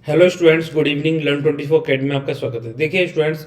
Hello students, good evening. Learn 24 academy में आपका स्वागत है। देखिए स्टूडेंट्स,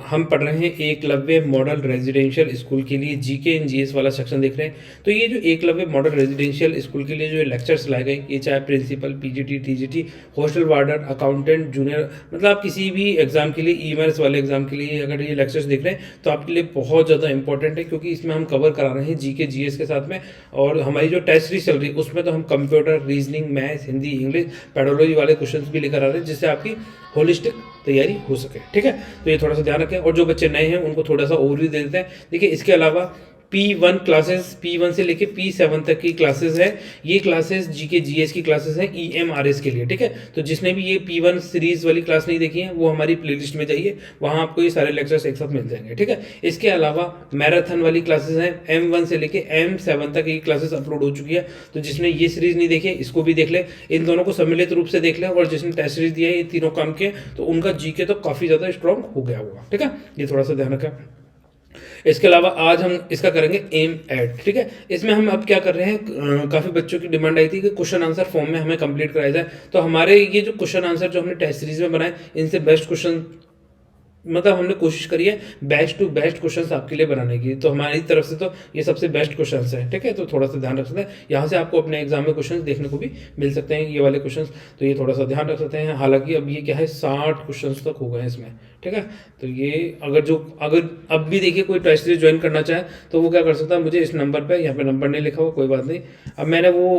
हम पढ़ रहे हैं एकलव्य मॉडल रेजिडेंशियल स्कूल के लिए जीके एंड जीएस वाला सेक्शन देख रहे हैं। तो ये जो एकलव्य मॉडल रेजिडेंशियल स्कूल के लिए जो लेक्चर्स लाए गए, ये चाहे principal, PGT, TGT, hostel warden, accountant, junior, मतलब आप किसी भी एग्जाम के लिए, ईमेल्स वाले एग्जाम के लिए अगर ये लेक्चर्स देख रहे हैं तो आपके लिए बहुत ज़्यादा इंपॉर्टेंट है, क्योंकि इसमें हम कवर करा रहे हैं जीके जीएस के साथ में। और हमारी जो टेस्ट सीरीज चल रही है उसमें तो हम computer, reasoning, maths, Hindi, English, pedology वाले क्वेश्चंस भी लेकर आ रहे हैं, जिससे आपकी होलिस्टिक तैयारी हो सके। ठीक है, तो ये थोड़ा सा ध्यान रखें। और जो बच्चे नए हैं उनको थोड़ा सा ओवरव्यू दे देते हैं। देखिए, इसके अलावा P1 क्लासेस, P1 से लेके P7 तक की क्लासेस है। ये क्लासेस जीके जीएस की क्लासेस हैं EMRS के लिए। ठीक है, तो जिसने भी ये P1 सीरीज वाली क्लास नहीं देखी है वो हमारी प्लेलिस्ट में जाइए, वहाँ आपको ये सारे लेक्चर्स एक साथ मिल जाएंगे। ठीक है, इसके अलावा मैराथन वाली क्लासेस हैं, M1 से लेके M7 तक ये क्लासेस अपलोड हो चुकी है। तो जिसने ये सीरीज नहीं देखी है इसको भी देख ले, इन दोनों को सम्मिलित रूप से देख ले। और जिसने टेस्ट सीरीज दिया है ये तीनों काम के, तो उनका जीके तो काफ़ी ज़्यादा स्ट्रॉन्ग हो गया होगा। ठीक है, ये थोड़ा सा ध्यान रखें। इसके अलावा आज हम इसका करेंगे एम एड। ठीक है, इसमें हम अब क्या कर रहे हैं, काफ़ी बच्चों की डिमांड आई थी कि क्वेश्चन आंसर फॉर्म में हमें कंप्लीट कराया जाए। तो हमारे ये जो क्वेश्चन आंसर जो हमने टेस्ट सीरीज में बनाए, इनसे बेस्ट क्वेश्चन, मतलब हमने कोशिश करी है बेस्ट टू बेस्ट क्वेश्चंस आपके लिए बनाने की। तो हमारी तरफ से तो ये सबसे बेस्ट क्वेश्चंस हैं। ठीक है, तो थोड़ा सा ध्यान रख सकते हैं, यहाँ से आपको अपने एग्जाम में क्वेश्चंस देखने को भी मिल सकते हैं, ये वाले क्वेश्चंस। तो ये थोड़ा सा ध्यान रख सकते हैं। हालांकि अब ये क्या है, 60 क्वेश्चंस तक हो गए हैं इसमें। ठीक है, तो ये अगर अब भी देखिए कोई टेस्ट सीरीज ज्वाइन करना चाहे तो वो क्या कर सकता है, मुझे इस नंबर पर, यहाँ पे नंबर नहीं लिखा हुआ, कोई बात नहीं, अब मैंने वो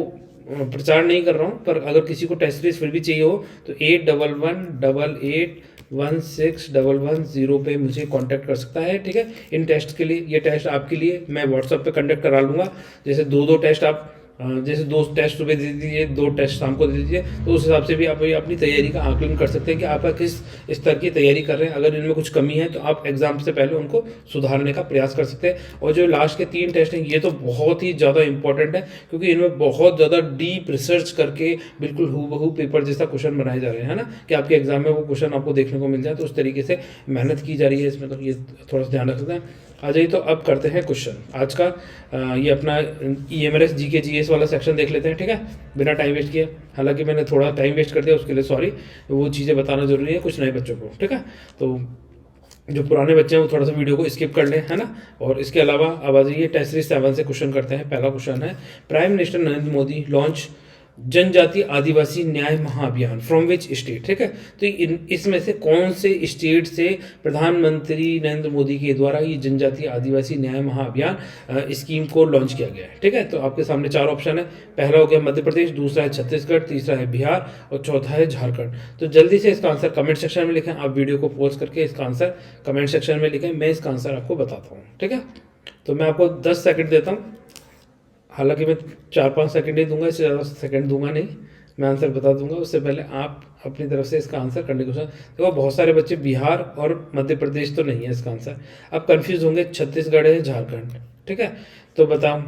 प्रचार नहीं कर रहा हूँ, पर अगर किसी को टेस्ट सीरीज फिर भी चाहिए हो तो 8111881611 पे मुझे कांटेक्ट कर सकता है। ठीक है, इन टेस्ट के लिए, ये टेस्ट आपके लिए मैं व्हाट्सएप पे कंडक्ट करा लूँगा। जैसे दो टेस्ट आप, जैसे 2 टेस्ट सुबह दे दीजिए, 2 टेस्ट शाम को दे दीजिए, तो उस हिसाब से भी आप अपनी तैयारी का आकलन कर सकते हैं कि आप किस स्तर की तैयारी कर रहे हैं। अगर इनमें कुछ कमी है तो आप एग्जाम से पहले उनको सुधारने का प्रयास कर सकते हैं। और जो लास्ट के 3 टेस्ट हैं ये तो बहुत ही ज़्यादा इंपॉर्टेंट है, क्योंकि इनमें बहुत ज़्यादा डीप रिसर्च करके बिल्कुल हूबहू पेपर जैसा क्वेश्चन बनाए जा रहे हैं, है ना, कि आपके एग्जाम में वो क्वेश्चन आपको देखने को मिल जाए। तो उस तरीके से मेहनत की जा रही है इसमें, तो ये थोड़ा सा ध्यान रख सकते हैं। आ जाइए, तो अब करते हैं क्वेश्चन आज का। ये अपना EMRS जीके जीएस वाला सेक्शन देख लेते हैं। ठीक है, बिना टाइम वेस्ट किए। हालांकि मैंने थोड़ा टाइम वेस्ट कर दिया, उसके लिए सॉरी, वो चीज़ें बताना जरूरी है कुछ नए बच्चों को। ठीक है, तो जो पुराने बच्चे हैं वो थोड़ा सा वीडियो को स्किप कर लें, है ना। और इसके अलावा अब आ जाइए, टेस्ट सीरीज 7 से क्वेश्चन करते हैं। पहला क्वेश्चन है, prime minister Narendra Modi launch जनजाति आदिवासी न्याय महाअभियान फ्रॉम विच स्टेट। ठीक है, तो इसमें से कौन से स्टेट से प्रधानमंत्री नरेंद्र मोदी के द्वारा ये जनजाति आदिवासी न्याय महाअभियान स्कीम को लॉन्च किया गया है। ठीक है, तो आपके सामने 4 ऑप्शन है। पहला हो गया मध्य प्रदेश, दूसरा है छत्तीसगढ़, तीसरा है बिहार और चौथा है झारखंड। तो जल्दी से इसका आंसर कमेंट सेक्शन में लिखें। आप वीडियो को पॉज करके इसका आंसर कमेंट सेक्शन में लिखें, मैं इसका आंसर आपको बताता हूँ। ठीक है, तो मैं आपको 10 सेकंड देता हूँ। हालांकि मैं 4-5 सेकंड ही दूंगा, इससे ज़्यादा सेकंड दूंगा नहीं, मैं आंसर बता दूंगा। उससे पहले आप अपनी तरफ से इसका आंसर करने की कोशिश। देखो, बहुत सारे बच्चे बिहार और मध्य प्रदेश तो नहीं है इसका आंसर, अब कंफ्यूज होंगे छत्तीसगढ़ है झारखंड। ठीक है, तो बताओ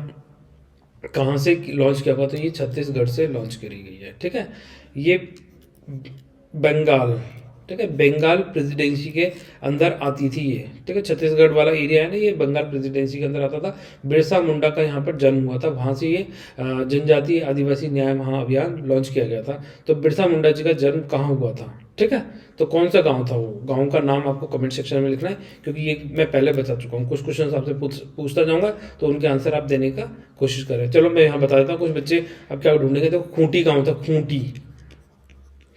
कहाँ से लॉन्च किया हुआ, तो ये छत्तीसगढ़ से लॉन्च करी गई है। ठीक है, ये बंगाल, ठीक है, बंगाल प्रेसिडेंसी के अंदर आती थी ये। ठीक है, छत्तीसगढ़ वाला एरिया है ना, ये बंगाल प्रेसिडेंसी के अंदर आता था। बिरसा मुंडा का यहाँ पर जन्म हुआ था, वहाँ से ये जनजातीय आदिवासी न्याय महाअभियान लॉन्च किया गया था। तो बिरसा मुंडा जी का जन्म कहाँ हुआ था? ठीक है, तो कौन सा गांव था वो, गांव का नाम आपको कमेंट सेक्शन में लिखना है, क्योंकि ये मैं पहले बता चुका हूँ। कुछ क्वेश्चन आपसे पूछता जाऊँगा, तो उनके आंसर आप देने का कोशिश करें। चलो मैं यहाँ बता देता हूँ, कुछ बच्चे अब क्या ढूंढेंगे। तो खूंटी गाँव था, खूंटी।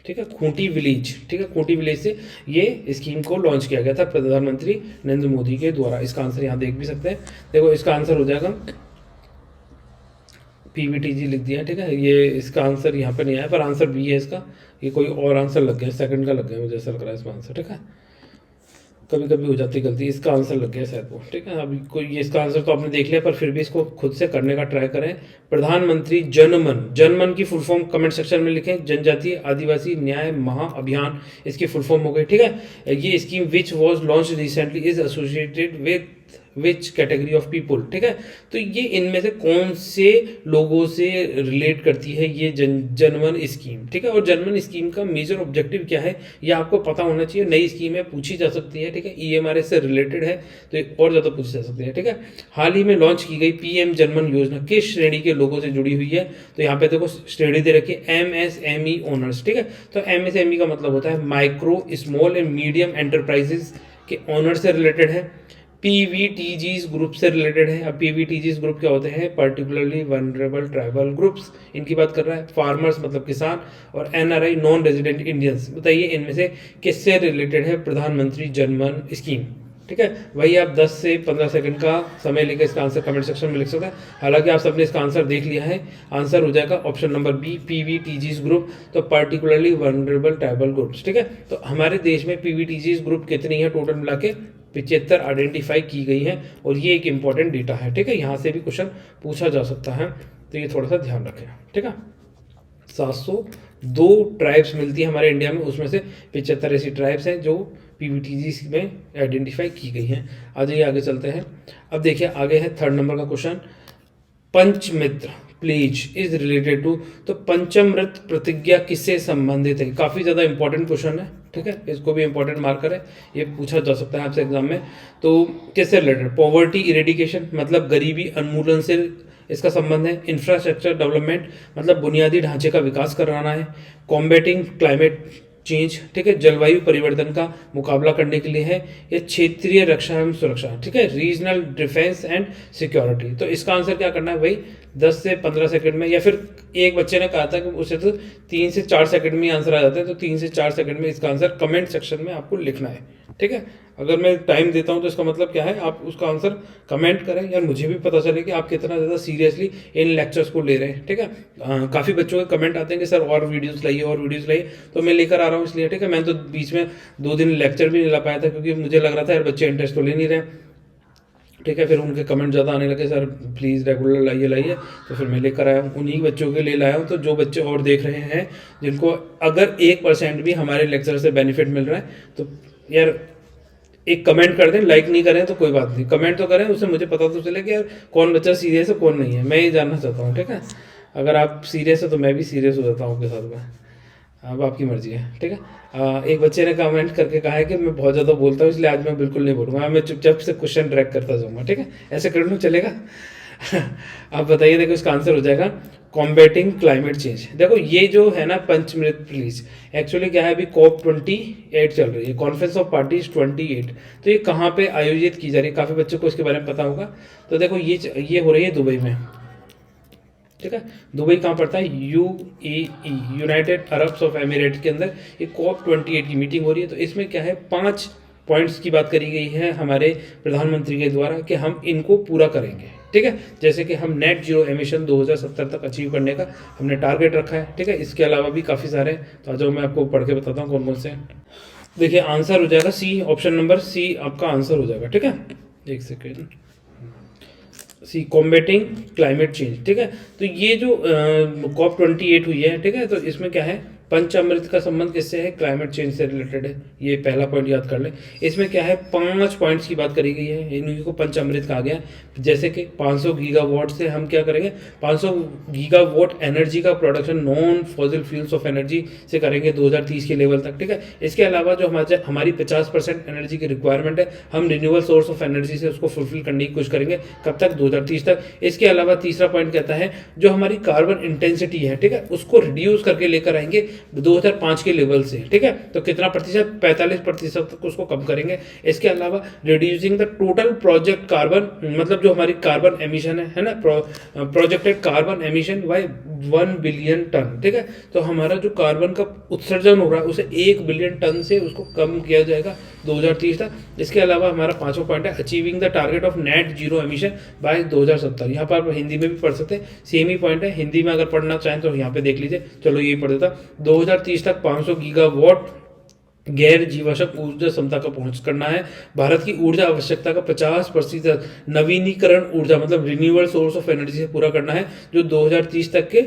ठीक है, खूंटी विलेज। ठीक है, खूंटी विलेज से ये स्कीम को लॉन्च किया गया था प्रधानमंत्री नरेंद्र मोदी के द्वारा। इसका आंसर यहाँ देख भी सकते हैं। देखो, इसका आंसर हो जाएगा PVTG लिख दिया। ठीक है, ये इसका आंसर यहाँ पे नहीं आया, पर आंसर बी है इसका। ये कोई और आंसर लग गया, सेकंड का लग गया, मुझे ऐसा लग रहा है इसमें आंसर। ठीक है, कभी कभी हो जाती गलती, इसका आंसर लग गया शायद वो। ठीक है, अभी कोई ये इसका आंसर तो आपने देख लिया, पर फिर भी इसको खुद से करने का ट्राई करें। प्रधानमंत्री जनमन, जनमन की फुल फॉर्म कमेंट सेक्शन में लिखें। जनजातीय आदिवासी न्याय महाअभियान इसकी फुल फॉर्म हो गई। ठीक है, ये scheme which was launch recently is associated with which category of people, ठीक है। तो ये इनमें से कौन से लोगों से रिलेट करती है ये जनधन स्कीम, ठीक है। और जनधन स्कीम का मेजर ऑब्जेक्टिव क्या है ये आपको पता होना चाहिए। नई स्कीम है, पूछी जा सकती है, ठीक है। ईएमआरएस से रिलेटेड है तो और ज़्यादा पूछी जा सकती है, ठीक है। हाल ही में लॉन्च की गई पीएम जनधन योजना किस श्रेणी के लोगों से जुड़ी हुई है, तो यहाँ पे देखो श्रेणी दे रखी है एमएसएमई ओनर्स, ठीक है। तो एमएसएमई का मतलब होता है micro small and medium enterprises के ओनर से रिलेटेड है। पीवीटीजीज ग्रुप से रिलेटेड है। अब पीवीटीजीज ग्रुप क्या होते हैं, पर्टिकुलरली वनरेबल ट्राइबल ग्रुप्स, इनकी बात कर रहा है। फार्मर्स मतलब किसान, और एनआरआई नॉन रेजिडेंट इंडियंस। बताइए इनमें से किससे रिलेटेड है प्रधानमंत्री जनधन स्कीम, ठीक है। वही आप 10 से 15 सेकंड का समय लेकर इसका आंसर कमेंट सेक्शन में लिख सकते हैं। हालांकि आप सबने इसका आंसर देख लिया है, आंसर हो जाएगा option number B, PVTGs group, तो पर्टिकुलरली वनरेबल ट्राइबल ग्रुप्स, ठीक है। तो हमारे देश में पीवीटीजीज ग्रुप कितनी है, टोटल मिला के 75 आइडेंटिफाई की गई है, और ये एक इंपॉर्टेंट डेटा है, ठीक है। यहाँ से भी क्वेश्चन पूछा जा सकता है, तो ये थोड़ा सा ध्यान रखें, ठीक है। 702 ट्राइब्स मिलती है हमारे इंडिया में, उसमें से 75 ऐसी ट्राइब्स हैं जो पीवीटीजी में आइडेंटिफाई की गई हैं। आगे चलते हैं। अब देखिए आगे है 3rd नंबर का question, Panchmitra pledge is related to, तो पंचमृत प्रतिज्ञा किससे संबंधित है। काफ़ी ज़्यादा इंपॉर्टेंट क्वेश्चन है, ठीक है। इसको भी इंपॉर्टेंट मार्क करें, ये पूछा जा सकता है आपसे एग्जाम में। तो किससे रिलेटेड, पॉवर्टी इरेडिकेशन मतलब गरीबी उन्मूलन से इसका संबंध है। इंफ्रास्ट्रक्चर डेवलपमेंट मतलब बुनियादी ढांचे का विकास कराना है। कॉम्बेटिंग क्लाइमेट चेंज, ठीक है, जलवायु परिवर्तन का मुकाबला करने के लिए है। या क्षेत्रीय रक्षा एवं सुरक्षा, ठीक है, रीजनल डिफेंस एंड सिक्योरिटी। तो इसका आंसर क्या करना है भाई, 10 से 15 सेकंड में, या फिर एक बच्चे ने कहा था कि उसे तो 3 से 4 सेकंड में आंसर आ जाता है, तो 3 से 4 सेकंड में इसका आंसर कमेंट सेक्शन में आपको लिखना है, ठीक है। अगर मैं टाइम देता हूं तो इसका मतलब क्या है, आप उसका आंसर कमेंट करें, यार मुझे भी पता चले कि आप कितना ज़्यादा सीरियसली इन लेक्चर्स को ले रहे हैं, ठीक है। काफ़ी बच्चों के कमेंट आते हैं कि सर और वीडियोस लाइए, तो मैं लेकर आ रहा हूँ इसलिए, ठीक है। मैं तो बीच में 2 दिन लेक्चर भी नहीं ला पाया था, क्योंकि मुझे लग रहा था यार बच्चे इंटरेस्ट तो ले नहीं रहे, ठीक है। फिर उनके कमेंट ज़्यादा आने लगे, सर प्लीज़ रेगुलर लाइए, तो फिर मैं लेकर आया हूँ, उन्हीं बच्चों के लिए लाया हूँ। तो जो बच्चे और देख रहे हैं जिनको अगर 1% भी हमारे लेक्चर से बेनिफिट मिल रहा है, तो यार एक कमेंट कर दें, लाइक नहीं करें तो कोई बात नहीं, कमेंट तो करें, उससे मुझे पता तो चले कि यार कौन बच्चा सीरियस है कौन नहीं है, मैं ये जानना चाहता हूँ, ठीक है। अगर आप सीरियस है तो मैं भी सीरियस हो जाता हूँ आपके साथ में, अब आपकी मर्जी है, ठीक है। एक बच्चे ने कमेंट करके कहा है कि मैं बहुत ज़्यादा बोलता हूँ इसलिए आज मैं बिल्कुल नहीं बोलूँगा, मैं चुपचाप से क्वेश्चन ट्रैक करता जाऊँगा, ठीक है। ऐसे कर लूँ चलेगा। आप बताइए, देखो इसका आंसर हो जाएगा कॉम्बेटिंग क्लाइमेट चेंज। देखो ये जो है ना पंचमृत प्लीज, एक्चुअली क्या है, अभी COP28 चल रही है, कॉन्फ्रेंस ऑफ पार्टीज 28। तो ये कहाँ पे आयोजित की जा रही है, काफ़ी बच्चों को इसके बारे में पता होगा। तो देखो ये हो रही है दुबई में, ठीक है। दुबई कहाँ पड़ता है, UAE, United Arabs of emirate के अंदर ये COP28 की मीटिंग हो रही है। तो इसमें क्या है, 5 पॉइंट्स की बात करी गई है हमारे प्रधानमंत्री के द्वारा कि हम इनको पूरा करेंगे, ठीक है। जैसे कि हम नेट जीरो एमिशन 2070 तक अचीव करने का हमने टारगेट रखा है, ठीक है। इसके अलावा भी काफ़ी सारे हैं, तो आ जाओ मैं आपको पढ़ के बताता हूँ कौन कौन से हैं। देखिए आंसर हो जाएगा सी, ऑप्शन नंबर सी आपका आंसर हो जाएगा, ठीक है। एक सेकेंड, सी कॉम्बेटिंग क्लाइमेट चेंज, ठीक है। तो ये जो COP28 हुई है, ठीक है, तो इसमें क्या है, पंचामृत का संबंध किससे है, क्लाइमेट चेंज से रिलेटेड है। ये पहला पॉइंट याद कर लें। इसमें क्या है, 5 पॉइंट्स की बात करी गई है, इन्हीं को पंचामृत कहा गया। जैसे कि 500 गीगावाट से हम क्या करेंगे, 500 गीगावाट एनर्जी का production non fossil fuels of energy से करेंगे 2030 के लेवल तक, ठीक है। इसके अलावा जो हमारी 50% एनर्जी की रिक्वायरमेंट है, हम रिन्यूएबल सोर्स ऑफ एनर्जी से उसको फुलफिल करने की कोशिश करेंगे, कब तक, 2030 तक। इसके अलावा तीसरा पॉइंट कहता है जो हमारी कार्बन इंटेंसिटी है, ठीक है, उसको रिड्यूस करके लेकर आएंगे 2005 के लेवल से, ठीक है। तो कितना प्रतिशत, 45% तक उसको कम करेंगे। इसके अलावा reducing the total project carbon, मतलब जो हमारी कार्बन एमिशन है ना, projected carbon emission by 1 billion ton, ठीक है। तो हमारा जो कार्बन का उत्सर्जन हो रहा है उसे 1 बिलियन टन से उसको कम किया जाएगा 2030 तक। इसके अलावा हमारा 5वां पॉइंट है achieving the target of net zero emission by 2070। यहाँ पर आप हिंदी में भी पढ़ सकते हैं, सेम ही पॉइंट है, हिंदी में अगर पढ़ना चाहें तो यहाँ पे देख लीजिए। चलो यही पढ़ देता, 2030 तक 500 गीगावाट गैर जीवाश्म ऊर्जा क्षमता का पहुंच करना है। भारत की ऊर्जा आवश्यकता का 50% नवीनीकरण ऊर्जा मतलब रिन्यूएबल सोर्स ऑफ एनर्जी से पूरा करना है, जो 2030 तक के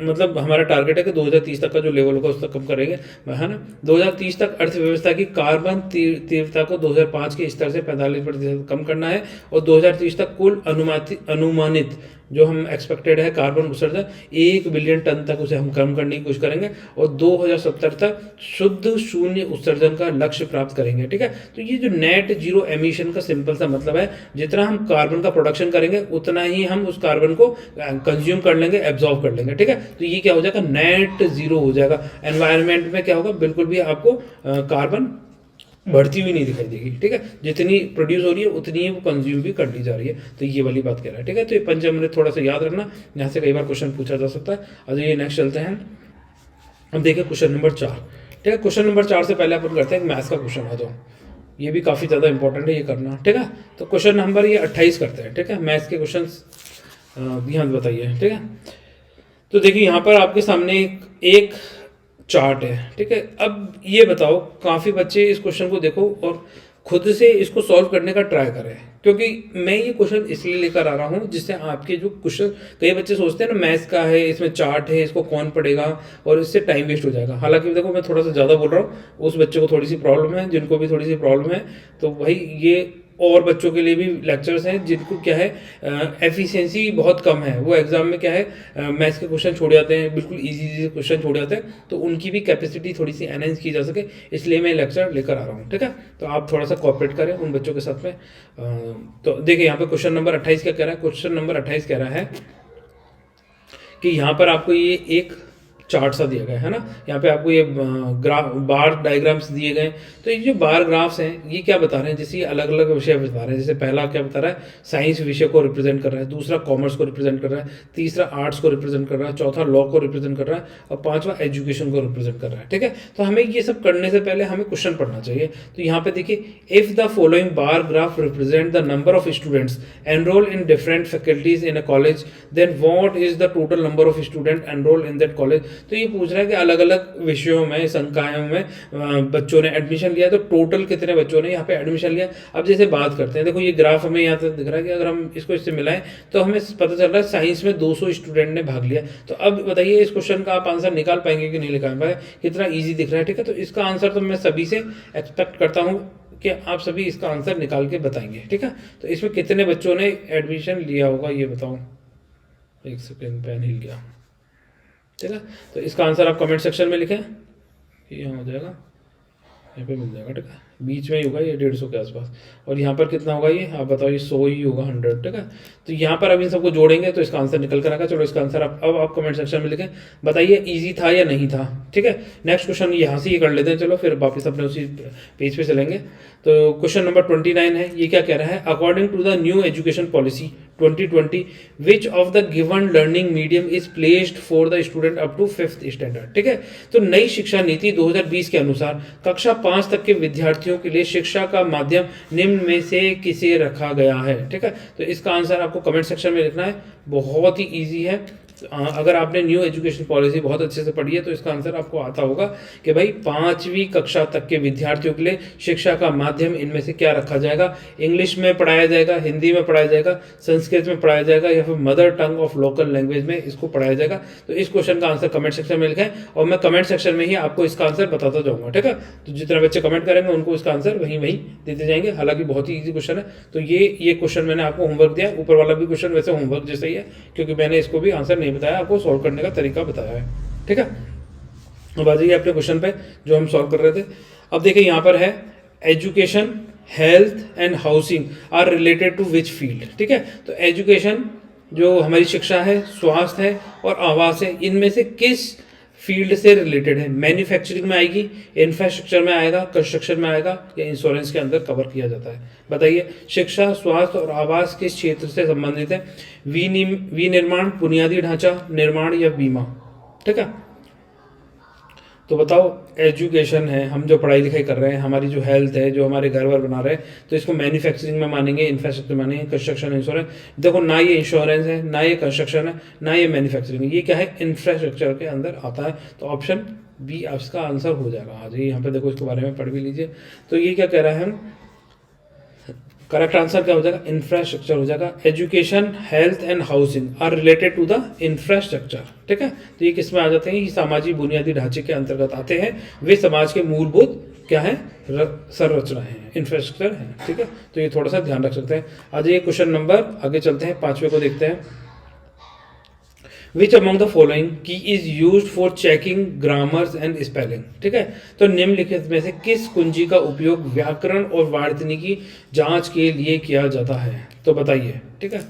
मतलब हमारा टारगेट है कि 2030 तक का जो लेवल होगा उस तक कम करेंगे, है ना। 2030 तक अर्थव्यवस्था की कार्बन तीव्रता को 2005 के स्तर से 45% कम करना है, और 2030 तक कुल अनुमानित जो हम एक्सपेक्टेड है कार्बन उत्सर्जन 1 बिलियन टन तक उसे हम कम करने की कोशिश करेंगे, और 2070 तक शुद्ध शून्य उत्सर्जन का लक्ष्य प्राप्त करेंगे, ठीक है। तो ये जो नेट जीरो एमिशन का सिंपल सा मतलब है, जितना हम कार्बन का प्रोडक्शन करेंगे उतना ही हम उस कार्बन को कंज्यूम कर लेंगे, एब्जॉर्व कर लेंगे, ठीक है। तो ये क्या हो जाएगा, नेट जीरो हो जाएगा। एनवायरनमेंट में क्या होगा, बिल्कुल भी आपको कार्बन बढ़ती हुई नहीं दिखाई देगी, ठीक है। जितनी प्रोड्यूस हो रही है उतनी ही वो कंज्यूम भी कर ली जा रही है, तो ये वाली बात कह रहा है, ठीक है। तो ये पंचमृत थोड़ा सा याद रखना, यहाँ से कई बार क्वेश्चन पूछा जा सकता है। अब ये नेक्स्ट चलते हैं, अब देखिए क्वेश्चन नंबर 4, ठीक है। क्वेश्चन नंबर 4 से पहले अपन करते हैं मैथ्स का क्वेश्चन है, तो ये भी काफ़ी ज़्यादा इंपॉर्टेंट है ये करना, ठीक है। तो क्वेश्चन नंबर ये 28 करते हैं, ठीक है। मैथ्स के क्वेश्चन ध्यान बताइए, ठीक है। तो देखिए यहाँ पर आपके सामने एक चार्ट है, ठीक है। अब ये बताओ, काफ़ी बच्चे इस क्वेश्चन को देखो और खुद से इसको सॉल्व करने का ट्राई करें, क्योंकि मैं ये क्वेश्चन इसलिए लेकर आ रहा हूँ जिससे आपके जो क्वेश्चन, कई बच्चे सोचते हैं ना मैथ्स का है, इसमें चार्ट है, इसको कौन पढ़ेगा और इससे टाइम वेस्ट हो जाएगा। हालांकि देखो मैं थोड़ा सा ज़्यादा बोल रहा हूँ, उस बच्चे को थोड़ी सी प्रॉब्लम है, जिनको भी थोड़ी सी प्रॉब्लम है, तो भाई ये और बच्चों के लिए भी लेक्चर्स हैं जिनको क्या है एफिशिएंसी बहुत कम है, वो एग्जाम में क्या है मैथ्स के क्वेश्चन छोड़ जाते हैं, बिल्कुल इजी क्वेश्चन छोड़ जाते हैं, तो उनकी भी कैपेसिटी थोड़ी सी एनहेंस की जा सके, इसलिए मैं लेक्चर लेकर आ रहा हूँ, ठीक है। तो आप थोड़ा सा कोऑपरेट करें उन बच्चों के साथ में। तो देखिए यहाँ पे क्वेश्चन नंबर 28 क्या कह रहा है, क्वेश्चन नंबर 28 कह रहा है कि यहाँ पर आपको ये एक चार्ट सा दिया गया है ना, यहाँ पे आपको ये बार डायग्राम्स दिए गए। तो ये जो बार ग्राफ्स हैं ये क्या बता रहे हैं, जैसे अलग अलग विषय बता रहे हैं। जैसे पहला क्या बता रहा है, साइंस विषय को रिप्रेजेंट कर रहा है, दूसरा कॉमर्स को रिप्रेजेंट कर रहा है, तीसरा आर्ट्स को रिप्रेजेंट कर रहा है, चौथा लॉ को रिप्रेजेंट कर रहा है, और पांचवा एजुकेशन को रिप्रेजेंट कर रहा है, ठीक है। तो हमें ये सब करने से पहले हमें क्वेश्चन पढ़ना चाहिए। तो यहाँ पे देखिए, if the following bar graph represent the number of students enrol in different faculties in a college, then what is the total number of student enrol in that college. तो ये पूछ रहा है कि अलग अलग विषयों में, संकायों में बच्चों ने एडमिशन लिया, तो टोटल कितने बच्चों ने यहाँ पे एडमिशन लिया। अब जैसे बात करते हैं, देखो ये ग्राफ हमें यहाँ तक दिख रहा है कि अगर हम इसको इससे मिलाएं तो हमें पता चल रहा है साइंस में 200 स्टूडेंट ने भाग लिया। तो अब बताइए इस क्वेश्चन का आप आंसर निकाल पाएंगे कि नहीं निकाल पाए, कितना ईजी दिख रहा है, ठीक है। तो इसका आंसर तो मैं सभी से एक्सपेक्ट करता हूँ कि आप सभी इसका आंसर निकाल के बताएंगे, ठीक है। तो इसमें कितने बच्चों ने एडमिशन लिया होगा ये बताओ। एक सेकेंड, पेन हिल गया, ठीक है। तो इसका आंसर आप कमेंट सेक्शन में लिखें, यहाँ हो जाएगा, यहाँ पे मिल जाएगा, ठीक है। बीच में ही होगा ये 150 के आसपास, और यहाँ पर कितना होगा ये आप बताओ, ये 100 ही होगा, 100, ठीक है। तो यहाँ पर अब इन सबको जोड़ेंगे तो इसका आंसर निकल कर आएगा। चलो इसका आंसर आप कमेंट सेक्शन में लिखें, बताइए इजी था या नहीं था, ठीक है। नेक्स्ट क्वेश्चन यहाँ से ये कर लेते हैं, चलो फिर वापस अपने उसी पेज पे चलेंगे। तो क्वेश्चन नंबर 29 है, ये क्या कह रहा है, according to the new education policy 2020 which of the given learning medium is placed for the student up to 5th standard, ठीक है। तो नई शिक्षा नीति 2020 के अनुसार कक्षा 5 तक के विद्यार्थियों के लिए शिक्षा का माध्यम निम्न में से किसे रखा गया है, ठीक है। तो इसका आंसर आपको कमेंट सेक्शन में लिखना है, बहुत ही ईजी है। अगर आपने न्यू एजुकेशन पॉलिसी बहुत अच्छे से पढ़ी है तो इसका आंसर आपको आता होगा कि भाई 5वीं कक्षा तक के विद्यार्थियों के लिए शिक्षा का माध्यम इनमें से क्या रखा जाएगा। इंग्लिश में पढ़ाया जाएगा, हिंदी में पढ़ाया जाएगा, संस्कृत में पढ़ाया जाएगा, या फिर mother tongue of local language में इसको पढ़ाया जाएगा। तो इस क्वेश्चन का आंसर कमेंट सेक्शन में लिखें, और मैं कमेंट सेक्शन में ही आपको इसका आंसर बताता जाऊँगा, ठीक है। तो जितने बच्चे कमेंट करेंगे उनको इसका आंसर वहीं देते जाएंगे। हालांकि बहुत ही ईजी क्वेश्चन है। तो ये क्वेश्चन मैंने आपको होमवर्क दिया, ऊपर वाला भी क्वेश्चन वैसे होमवर्क जैसा ही है, क्योंकि मैंने इसको भी आंसर नहीं बताया, आपको सॉल्व करने का तरीका बताया है, ठीक है। अब आ जाइए अपने क्वेश्चन पे जो हम सॉल्व कर रहे थे। अब देखिए यहाँ पर है education, health and housing are related to which field, ठीक है। तो एजुकेशन जो हमारी शिक्षा है, स्वास्थ्य है और आवास है, इनमें से किस फील्ड से रिलेटेड है। मैन्युफैक्चरिंग में आएगी, इंफ्रास्ट्रक्चर में आएगा, कंस्ट्रक्शन में आएगा, या इंश्योरेंस के अंदर कवर किया जाता है। बताइए शिक्षा, स्वास्थ्य और आवास किस क्षेत्र से संबंधित है। विनिर्माण, बुनियादी ढांचा निर्माण या बीमा, ठीक है। तो बताओ एजुकेशन है, हम जो पढ़ाई लिखाई कर रहे हैं, हमारी जो हेल्थ है, जो हमारे घर वर बना रहे हैं, तो इसको मैन्युफैक्चरिंग में मानेंगे, इंफ्रास्ट्रक्चर मानेंगे, कंस्ट्रक्शन, इंश्योरेंस। देखो ना ये इंश्योरेंस है, ना ये कंस्ट्रक्शन है, ना ये मैन्युफैक्चरिंग है, ये क्या है इंफ्रास्ट्रक्चर के अंदर आता है। तो ऑप्शन बी आपका आंसर हो जाएगा। आ जाइए यहाँ पे देखो, इसके बारे में पढ़ भी लीजिए। तो ये क्या कह रहा है, हम करेक्ट आंसर क्या हो जाएगा, इंफ्रास्ट्रक्चर हो जाएगा। Education, health and housing are related to the infrastructure, ठीक है। तो ये किस में आ जाते हैं, ये सामाजिक बुनियादी ढांचे के अंतर्गत आते हैं। वे समाज के मूलभूत क्या है, संरचना है, इंफ्रास्ट्रक्चर है, ठीक है। तो ये थोड़ा सा ध्यान रख सकते हैं। आज ये क्वेश्चन नंबर आगे चलते हैं, 5वें को देखते हैं। विच अमंग द फॉलोइंग की is use for checking grammars and spelling, ठीक है। तो निम्नलिखित में से किस कुंजी का उपयोग व्याकरण और वार्तनी की जांच के लिए किया जाता है, तो बताइए, ठीक है।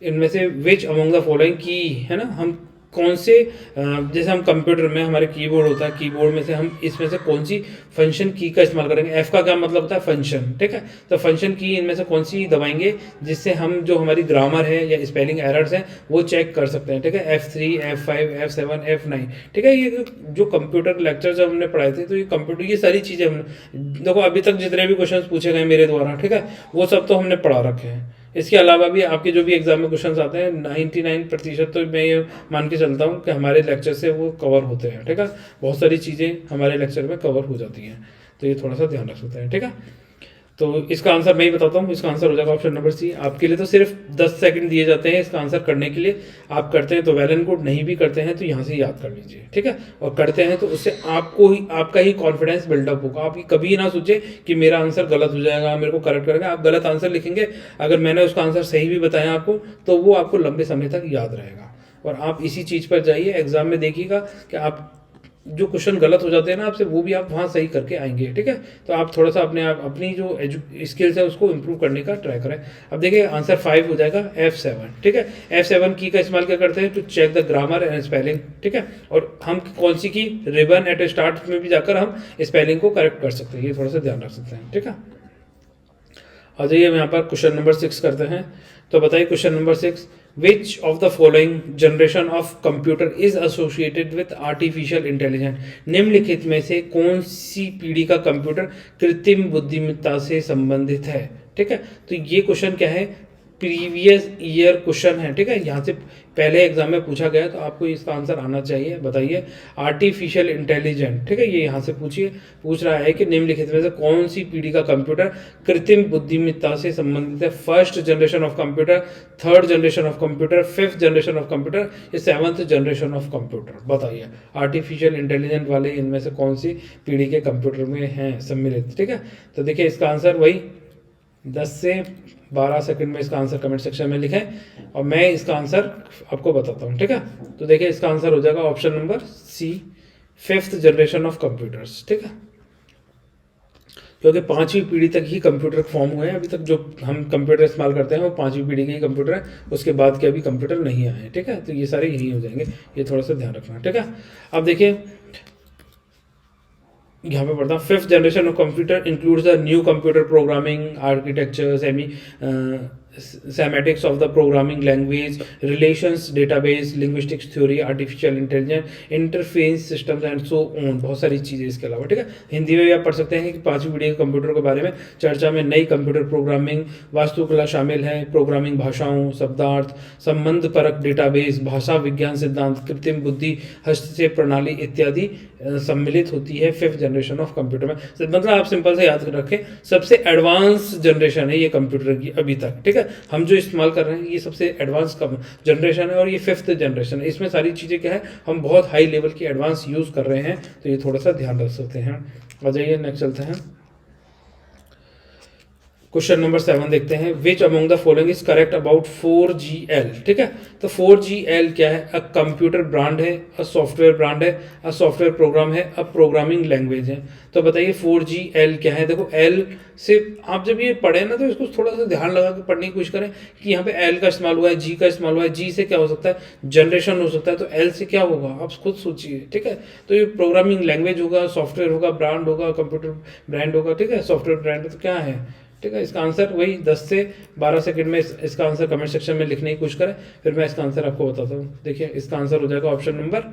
इनमें से विच अमंग द फॉलोइंग की है ना, हम कौन से जैसे हम कंप्यूटर में हमारे कीबोर्ड होता है, कीबोर्ड में से हम इसमें से कौन सी फंक्शन की का इस्तेमाल करेंगे। एफ का क्या मतलब होता है, फंक्शन, ठीक है। तो फंक्शन की इनमें से कौन सी दबाएंगे जिससे हम जो हमारी ग्रामर है या स्पेलिंग एरर्स हैं वो चेक कर सकते हैं, ठीक है। F3, F5, F7, F9, ठीक है। ये जो कंप्यूटर लेक्चर जब हमने पढ़ाए थे, तो ये कंप्यूटर ये सारी चीज़ें हमने देखो अभी तक जितने भी क्वेश्चन पूछे गए मेरे द्वारा, ठीक है, वो सब तो हमने पढ़ा रखे हैं। इसके अलावा भी आपके जो भी एग्जाम में क्वेश्चंस आते हैं 99% तो मैं ये मान के चलता हूँ कि हमारे लेक्चर से वो कवर होते हैं, ठीक है। बहुत सारी चीज़ें हमारे लेक्चर में कवर हो जाती हैं, तो ये थोड़ा सा ध्यान रख सकते हैं, ठीक है। तो इसका आंसर मैं ही बताता हूँ, इसका आंसर हो जाएगा ऑप्शन नंबर सी। आपके लिए तो सिर्फ 10 सेकंड दिए जाते हैं इसका आंसर करने के लिए। आप करते हैं तो वेल एंड गुड, नहीं भी करते हैं तो यहाँ से याद कर लीजिए, ठीक है। और करते हैं तो उससे आपको ही आपका ही कॉन्फिडेंस बिल्डअप होगा। आप कभी ना सोचे कि मेरा आंसर गलत हो जाएगा, मेरे को करेक्ट करेगा। आप गलत आंसर लिखेंगे, अगर मैंने उसका आंसर सही भी बताया आपको, तो वो आपको लंबे समय तक याद रहेगा। और आप इसी चीज़ पर जाइए, एग्जाम में देखिएगा कि आप जो क्वेश्चन गलत हो जाते हैं ना आपसे, वो भी आप वहाँ सही करके आएंगे, ठीक है। तो आप थोड़ा सा अपनी जो स्किल्स है उसको इम्प्रूव करने का ट्राई करें। अब देखिए आंसर 5 हो जाएगा F7, ठीक है। F7 की का इस्तेमाल क्या करते हैं, to check the grammar and spelling, ठीक है। और हम कौन सी की, रिबन एट स्टार्ट में भी जाकर हम स्पेलिंग को करेक्ट कर सकते हैं, ये थोड़ा सा ध्यान रख सकते हैं, ठीक है। आ जाइए हम यहाँ पर क्वेश्चन नंबर 6 करते हैं। तो बताइए question number 6, which of the following generation of computer is associated with artificial intelligence. निम्नलिखित में से कौन सी पीढ़ी का कंप्यूटर कृत्रिम बुद्धिमत्ता से संबंधित है, ठीक है। तो ये क्वेश्चन क्या है, प्रीवियस ईयर क्वेश्चन है, ठीक है। यहाँ से पहले एग्जाम में पूछा गया, तो आपको इसका आंसर आना चाहिए। बताइए आर्टिफिशियल इंटेलिजेंट, ठीक है। ये यहाँ से पूछ रहा है कि निम्नलिखित में से कौन सी पीढ़ी का कंप्यूटर कृत्रिम बुद्धिमत्ता से संबंधित है। First generation of computer, third generation of computer, fifth generation of computer या सेवंथ जनरेशन ऑफ कंप्यूटर। बताइए आर्टिफिशियल इंटेलिजेंट वाले इनमें से कौन सी पीढ़ी के कंप्यूटर में हैं सम्मिलित, ठीक है। तो देखिए इसका आंसर वही 10 से 12 सेकंड में इसका आंसर कमेंट सेक्शन में लिखें और मैं इसका आंसर आपको बताता हूँ, ठीक है। तो देखिए इसका आंसर हो जाएगा option number C, fifth generation of computers, ठीक है। क्योंकि 5वीं पीढ़ी तक ही कंप्यूटर फॉर्म हुए हैं। अभी तक जो हम कंप्यूटर इस्तेमाल करते हैं वो 5वीं पीढ़ी के ही कंप्यूटर है, उसके बाद के अभी कंप्यूटर नहीं आए हैं, ठीक है। तो ये सारे यही हो जाएंगे, ये थोड़ा सा ध्यान रखना, ठीक है। अब देखिए यहाँ पे पढ़ता हूँ, fifth generation of computer includes the new computer programming architecture, semantics of the programming language, relations database, linguistics theory, artificial intelligence, interface systems and so on. बहुत सारी चीज़ें इसके अलावा, ठीक है। हिंदी में भी आप पढ़ सकते हैं कि 5वीं पीढ़ी के कंप्यूटर के बारे में चर्चा में नई कंप्यूटर प्रोग्रामिंग वास्तुकला शामिल है, प्रोग्रामिंग भाषाओं, शब्दार्थ, संबंध परक डेटाबेस, भाषा विज्ञान सिद्धांत, कृत्रिम बुद्धि, हस्तक्षेप प्रणाली इत्यादि सम्मिलित होती है फिफ्थ जनरेशन ऑफ कंप्यूटर में। मतलब आप सिंपल से याद रखें, सबसे एडवांस जनरेशन है ये कंप्यूटर की अभी तक, ठीक है। हम जो इस्तेमाल कर रहे हैं ये सबसे एडवांस जनरेशन है और ये फिफ्थ जनरेशन है। इसमें सारी चीज़ें क्या है, हम बहुत हाई लेवल की एडवांस यूज़ कर रहे हैं, तो ये थोड़ा सा ध्यान रख सकते हैं। आ जाइए नेक्स्ट चलते हैं, क्वेश्चन नंबर 7 देखते हैं। Which among the following is correct about 4GL, ठीक है। तो 4GL क्या है, अ कंप्यूटर ब्रांड है, अ सॉफ्टवेयर ब्रांड है, अ सॉफ्टवेयर प्रोग्राम है, अ प्रोग्रामिंग लैंग्वेज है। तो बताइए 4GL क्या है। देखो L से आप जब ये पढ़े ना तो इसको थोड़ा सा ध्यान लगा के पढ़ने की कोशिश करें कि यहाँ पे L का इस्तेमाल हुआ है, G का इस्तेमाल हुआ है। G से क्या हो सकता है, जनरेशन हो सकता है, तो L से क्या होगा आप खुद सोचिए, ठीक है। तो ये प्रोग्रामिंग लैंग्वेज होगा, सॉफ्टवेयर होगा, ब्रांड होगा, कंप्यूटर ब्रांड होगा, ठीक है। सॉफ्टवेयर ब्रांड तो क्या है, ठीक है। इसका आंसर वही 10 से 12 सेकंड में इसका आंसर कमेंट सेक्शन में लिखने की कोशिश करें, फिर मैं इसका आंसर आपको बताता हूँ। देखिए इसका आंसर हो जाएगा ऑप्शन नंबर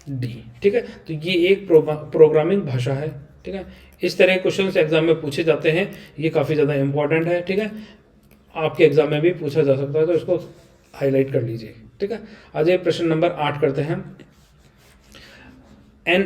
डी, ठीक है। तो ये एक प्रोग्रामिंग भाषा है, ठीक है। इस तरह के क्वेश्चन एग्जाम में पूछे जाते हैं, ये काफ़ी ज़्यादा इंपॉर्टेंट है, ठीक है। आपके एग्जाम में भी पूछा जा सकता है, तो इसको हाईलाइट कर लीजिए, ठीक है। आज ये प्रश्न नंबर 8 करते हैं। An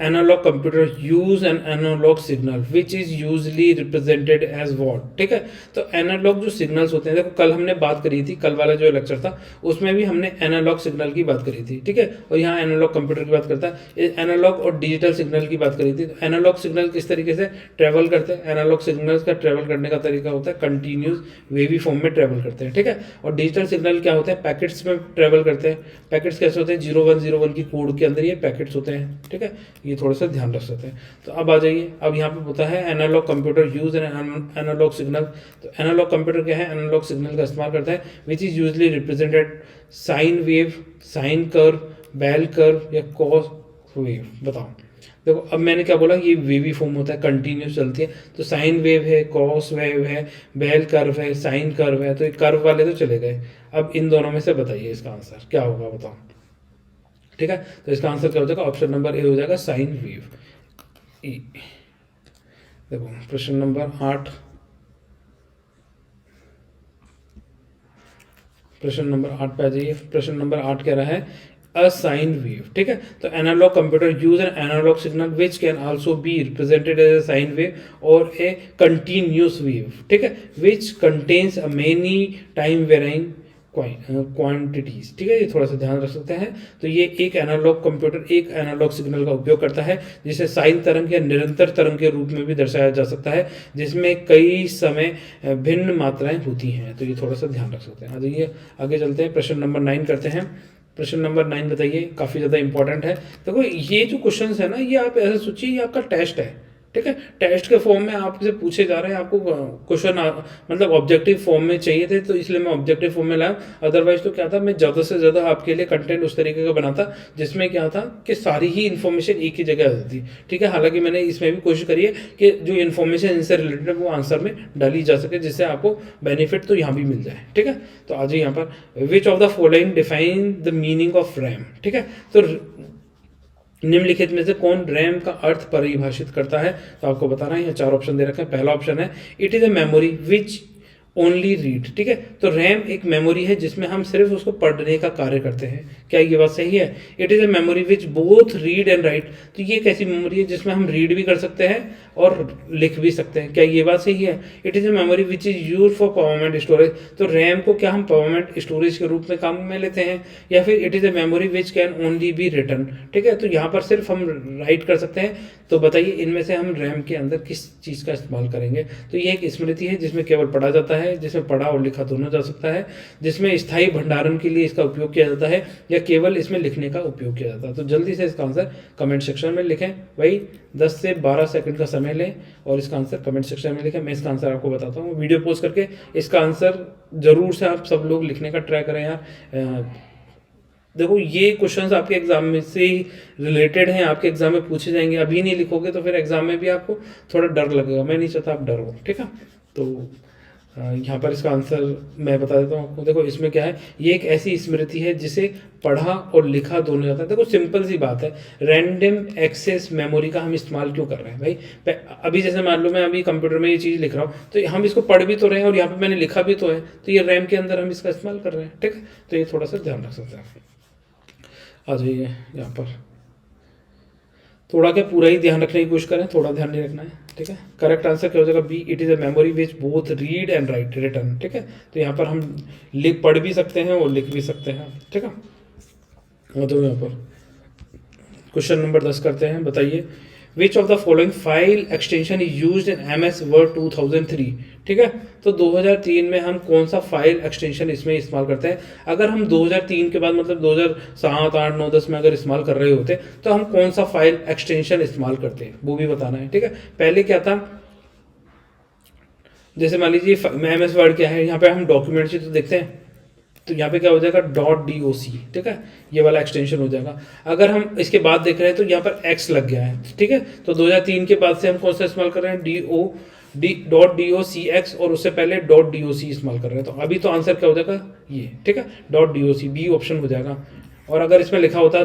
analog computer use an analog signal which is usually represented as what। ठीक है, तो एनालॉग जो सिग्नल्स होते हैं, देखो कल हमने बात करी थी, कल वाला जो लेक्चर था उसमें भी हमने एनालॉग सिग्नल की बात करी थी। ठीक है, और यहाँ एनालॉग कंप्यूटर की बात करता है, एनालॉग और डिजिटल सिग्नल की बात करी थी। तो एनालॉग सिग्नल किस तरीके से ट्रेवल करते हैं, एनालॉग सिग्नल्स का ट्रेवल करने का तरीका होता है कंटिन्यूस वेवी फॉर्म में ट्रेवल करते हैं। ठीक है, और डिजिटल सिग्नल क्या होते हैं, पैकेट्स में ट्रेवल करते हैं। पैकेट्स कैसे होते हैं, 0101 की कोड के अंदर ये पैकेट्स होते हैं। ठीक है, ये थोड़ा सा ध्यान रख सकते हैं। तो अब आ जाइए, अब यहाँ पे होता है analog computer use an analog signal. तो एनालॉग कंप्यूटर क्या है, एनालॉग सिग्नल का इस्तेमाल करता है which is usually represented sine wave, sine curve, bell curve या कॉस वेव। बताओ, देखो अब मैंने क्या बोला, ये वेवी फॉर्म होता है, कंटिन्यूस चलती है। तो साइन वेव है, कॉस वेव है, बेल कर्व है, साइन कर्व है। तो ये कर्व वाले तो चले गए। अब इन दोनों में से बताइए इसका आंसर क्या होगा, बताओ। ठीक है, तो इसका आंसर क्या हो जाएगा, ऑप्शन नंबर ए हो जाएगा, साइन वेव ई। देखो प्रश्न नंबर 8, प्रश्न नंबर 8 पे आ जाइए। प्रश्न नंबर 8 कह रहा है अ साइन वेव। ठीक है, तो analog computer use an analog signal which can also be represented as a sine wave और ए कंटिन्यूस वेव। ठीक है, which contains a many time varying quantities. ठीक है, ये थोड़ा सा ध्यान रख सकते हैं। तो ये एक एनालॉग कंप्यूटर एक एनालॉग सिग्नल का उपयोग करता है जिसे साइन तरंग या निरंतर तरंग के रूप में भी दर्शाया जा सकता है, जिसमें कई समय भिन्न मात्राएं होती हैं। तो ये थोड़ा सा ध्यान रख सकते हैं। आ जाइए आगे चलते हैं, प्रश्न नंबर 9 करते हैं। प्रश्न नंबर 9 बताइए, काफ़ी ज़्यादा इंपॉर्टेंट है। देखो ये जो क्वेश्चन है ना, ये आप ऐसा सोचिए ये आपका टेस्ट है। ठीक है, टेस्ट के फॉर्म में आपसे पूछे जा रहे हैं, आपको क्वेश्चन मतलब ऑब्जेक्टिव फॉर्म में चाहिए थे, तो इसलिए मैं ऑब्जेक्टिव फॉर्म में लाया। अदरवाइज तो क्या था, मैं ज़्यादा से ज़्यादा आपके लिए कंटेंट उस तरीके का बनाता जिसमें क्या था कि सारी ही इन्फॉर्मेशन एक ही जगह आ जाती। ठीक है, हालांकि मैंने इसमें भी कोशिश करी है कि जो इन्फॉर्मेशन इनसे रिलेटेड है वो आंसर में डाली जा सके, जिससे आपको बेनिफिट तो यहाँ भी मिल जाए। ठीक है, तो आ जाइए यहाँ पर, विच of the following define the meaning of RAM. ठीक है, तो निम्नलिखित में से कौन रैम का अर्थ परिभाषित करता है, तो आपको बताना है। यहाँ 4 ऑप्शन दे रखे हैं। पहला ऑप्शन है it is a memory which only read. ठीक है, तो रैम एक मेमोरी है जिसमें हम सिर्फ उसको पढ़ने का कार्य करते हैं। क्या ये बात सही है? It is a memory which both read and right. तो ये एक ऐसी मेमोरी है जिसमें हम रीड भी कर सकते हैं और लिख भी सकते हैं। क्या ये बात सही है? It is a memory which is use for permanent storage. तो रैम को क्या हम परमानेंट स्टोरेज के रूप में काम में लेते हैं, या फिर it is a memory which can only be written. ठीक है, तो यहाँ पर सिर्फ हम राइट कर सकते हैं। तो बताइए इनमें से हम रैम के अंदर किस चीज़ का इस्तेमाल करेंगे? तो ये एक स्मृति है जिसमें केवल पढ़ा जाता है, जिसमें पढ़ा और लिखा दोनों जा सकता है, जिसमें स्थायी भंडारण के लिए इसका उपयोग किया जाता है, या केवल इसमें लिखने का उपयोग किया जाता है। तो जल्दी से इसका आंसर कमेंट सेक्शन में लिखें। वही 10 से 12 सेकंड का समय लें और इसका आंसर कमेंट सेक्शन में लिखें। मैं इसका आंसर आपको बताता हूँ वीडियो पोस्ट करके। इसका आंसर जरूर से आप सब लोग लिखने का ट्राई करें यार। देखो ये क्वेश्चंस आपके एग्जाम में से ही रिलेटेड हैं, आपके एग्जाम में पूछे जाएंगे। अभी नहीं लिखोगे तो फिर एग्जाम में भी आपको थोड़ा डर लगेगा। मैं नहीं चाहता आप डरो। ठीक है, तो यहाँ पर इसका आंसर मैं बता देता हूँ आपको। देखो इसमें क्या है, ये एक ऐसी स्मृति है जिसे पढ़ा और लिखा दोनों जाता है। देखो सिंपल सी बात है, रैंडम एक्सेस मेमोरी का हम इस्तेमाल क्यों कर रहे हैं भाई? अभी जैसे मान लो मैं अभी कंप्यूटर में ये चीज़ लिख रहा हूँ, तो हम इसको पढ़ भी तो रहे हैं और यहाँ पे मैंने लिखा भी तो है, तो ये रैम के अंदर हम इसका इस्तेमाल कर रहे हैं। ठीक है, तो ये थोड़ा सा ध्यान रख सकते हैं। आ जाइए यहाँ पर, थोड़ा क्या पूरा ही ध्यान रखने की कोशिश करें, थोड़ा ध्यान नहीं रखना है। ठीक है, करेक्ट आंसर क्या हो जाएगा? B, it is a memory which both read and write return. ठीक है, तो यहाँ पर हम पढ़ भी सकते हैं और लिख भी सकते हैं। ठीक है, तो यहाँ पर क्वेश्चन नंबर 10 करते हैं। बताइए विच of the following file extension is used in MS word 2003। ठीक है, तो 2003 में हम कौन सा फाइल एक्सटेंशन इसमें इस्तेमाल करते हैं? अगर हम 2003 के बाद मतलब 2007, 8, 9, 10 में अगर इस्तेमाल कर रहे होते तो हम कौन सा फाइल एक्सटेंशन इस्तेमाल करते हैं, वो भी बताना है। ठीक है, पहले क्या था, जैसे मान लीजिए MS वर्ड क्या है, यहाँ पे हम डॉक्यूमेंट तो देखते हैं, तो यहाँ पे क्या हो जाएगा .doc। ठीक है, ये वाला एक्सटेंशन हो जाएगा। अगर हम इसके बाद देख रहे हैं तो यहाँ पर X लग गया है। ठीक है, तो 2003 के बाद से हम कौन सा इस्तेमाल कर रहे हैं? .docx, और उससे पहले .doc इस्तेमाल कर रहे हैं। तो अभी तो आंसर क्या हो जाएगा? ये। ठीक है, .doc बी ऑप्शन हो जाएगा। और अगर इसमें लिखा होता है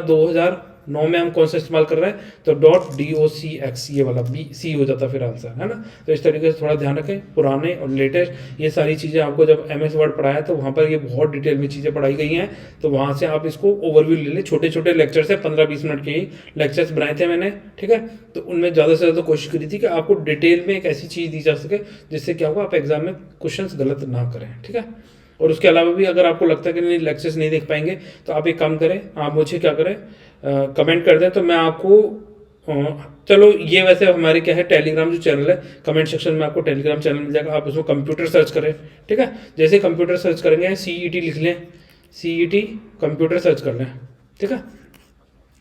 9 में हम कौन सा इस्तेमाल कर रहे हैं, तो .docx ये वाला बी सी हो जाता फिर आंसर, है ना। तो इस तरीके से थोड़ा ध्यान रखें, पुराने और लेटेस्ट ये सारी चीज़ें आपको जब MS वर्ड पढ़ाया तो वहाँ पर ये बहुत डिटेल में चीज़ें पढ़ाई गई हैं, तो वहाँ से आप इसको ओवरव्यू ले लें। छोटे छोटे लेक्चर से 15-20 मिनट के ही लेक्चर्स बनाए थे मैंने, ठीक है। तो उनमें ज़्यादा से ज़्यादा कोशिश करी थी कि आपको डिटेल में एक ऐसी चीज़ दी जा सके जिससे क्या होगा, आप एग्जाम में क्वेश्चंस गलत ना करें, ठीक है। और उसके अलावा भी अगर आपको लगता है कि नहीं लेक्चर्स नहीं देख पाएंगे, तो आप एक काम करें, आप मुझे क्या करें, कमेंट कर दें, तो मैं आपको चलो ये वैसे हमारे क्या है, टेलीग्राम जो चैनल है, कमेंट सेक्शन में आपको टेलीग्राम चैनल मिल जाएगा, आप उसमें कंप्यूटर सर्च करें, ठीक है। जैसे कंप्यूटर सर्च करेंगे CET लिख लें, CET कंप्यूटर सर्च कर लें, ठीक है।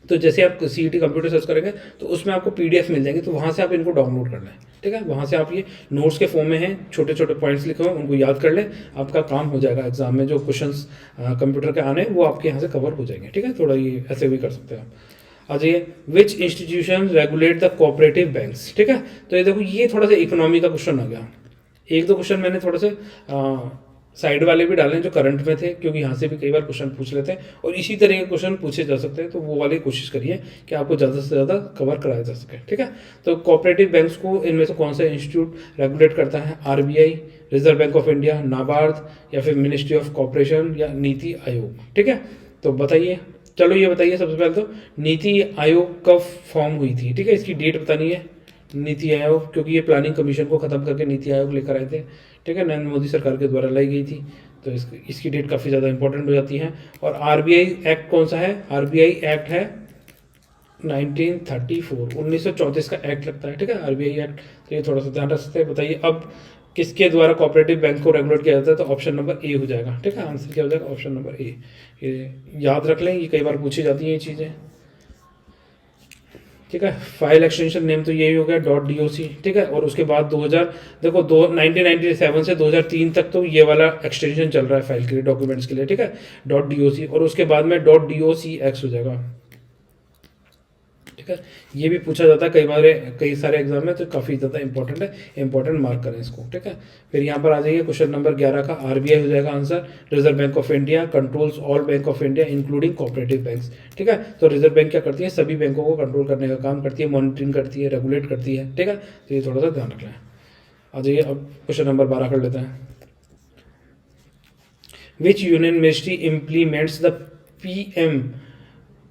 तो जैसे आप CET कंप्यूटर सर्च करेंगे तो उसमें आपको PDF मिल जाएंगे, तो वहाँ से आप इनको डाउनलोड कर लें, ठीक है। वहाँ से आप ये नोट्स के फॉर्म में हैं, छोटे छोटे पॉइंट्स लिखे हुए हैं, उनको याद कर लें, आपका काम हो जाएगा। एग्जाम में जो क्वेश्चंस कंप्यूटर के आने वो आपके यहाँ से कवर हो जाएंगे, ठीक है। थोड़ा ये ऐसे भी कर सकते हैं आप। आ जाइए, विच institution regulate the cooperative banks, ठीक है। तो ये देखो, ये थोड़ा सा इकोनॉमी का क्वेश्चन आ गया। एक दो क्वेश्चन मैंने थोड़े से साइड वाले भी डाले जो करंट में थे, क्योंकि यहाँ से भी कई बार क्वेश्चन पूछ लेते हैं और इसी तरह के क्वेश्चन पूछे जा सकते हैं, तो वो वाली कोशिश करिए कि आपको ज़्यादा से ज़्यादा कवर कराया जा सके, ठीक है। तो कोऑपरेटिव बैंक्स को इनमें से कौन सा इंस्टीट्यूट रेगुलेट करता है, RBI, reserve bank of India, NABARD, या फिर मिनिस्ट्री ऑफ कॉर्पोरेशन, या नीति आयोग, ठीक है। तो बताइए, चलो ये बताइए सबसे पहले तो नीति आयोग कब फॉर्म हुई थी, ठीक है। इसकी डेट बतानी है, नीति आयोग, क्योंकि ये प्लानिंग कमीशन को खत्म करके नीति आयोग लेकर आए थे, ठीक है। नरेंद्र मोदी सरकार के द्वारा लाई गई थी, तो इसकी डेट काफ़ी ज़्यादा इंपॉर्टेंट हो जाती है। और RBI एक्ट कौन सा है, RBI एक्ट है 1934, 1934 का एक्ट लगता है, ठीक है, RBI एक्ट। तो ये थोड़ा सा ध्यान रख सकते हैं। बताइए अब किसके द्वारा कोऑपरेटिव बैंक को रेगुलेट किया जाता है, तो ऑप्शन नंबर A हो जाएगा, ठीक है। आंसर क्या हो जाएगा, ऑप्शन नंबर A। ये याद रख लें, ये कई बार पूछी जाती हैं ये चीज़ें, ठीक है। फाइल एक्सटेंशन नेम तो यही हो गया .doc, ठीक है। और उसके बाद 1997 से 2003 तक तो ये वाला एक्सटेंशन चल रहा है फाइल के लिए, डॉक्यूमेंट्स के लिए, ठीक है, .doc। और उसके बाद में .docx हो जाएगा, ठीक है। ये भी पूछा जाता है कई सारे एग्जाम में, तो काफ़ी ज़्यादा इंपॉर्टेंट है, इंपॉर्टेंट मार्क करें इसको, ठीक है। फिर यहाँ पर आ जाइए, क्वेश्चन नंबर 11 का RBI हो जाएगा answer. Reserve bank of India controls all bank of India including cooperative banks, ठीक है। तो रिजर्व बैंक क्या करती है, सभी बैंकों को कंट्रोल करने का काम करती है, मॉनिटरिंग करती है, रेगुलेट करती है, ठीक है। तो ये थोड़ा सा ध्यान रखना है। आ जाइए, अब क्वेश्चन नंबर 12 कर लेते हैं। विच union ministry implements the PM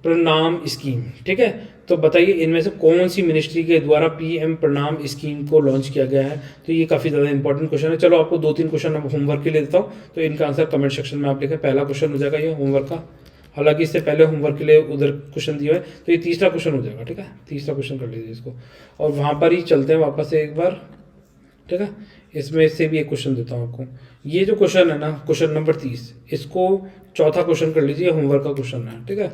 प्रणाम स्कीम, ठीक है। तो बताइए इनमें से कौन सी मिनिस्ट्री के द्वारा PM प्रणाम स्कीम को लॉन्च किया गया है। तो ये काफ़ी ज़्यादा इंपॉर्टेंट क्वेश्चन है। चलो आपको 2-3 क्वेश्चन होमवर्क के लिए देता हूँ, तो इनका आंसर कमेंट सेक्शन में आप लिखें। पहला क्वेश्चन हो जाएगा ये होमवर्क का, हालांकि इससे पहले होमवर्क के लिए उधर क्वेश्चन दिए हुए, तो ये तीसरा क्वेश्चन हो जाएगा, ठीक है। तीसरा क्वेश्चन कर लीजिए इसको, और वहाँ पर ही चलते हैं वापस से एक बार, ठीक है। इसमें से भी एक क्वेश्चन देता हूँ आपको। ये जो क्वेश्चन है ना, क्वेश्चन नंबर 30, इसको चौथा क्वेश्चन कर लीजिए, होमवर्क का क्वेश्चन है, ठीक है।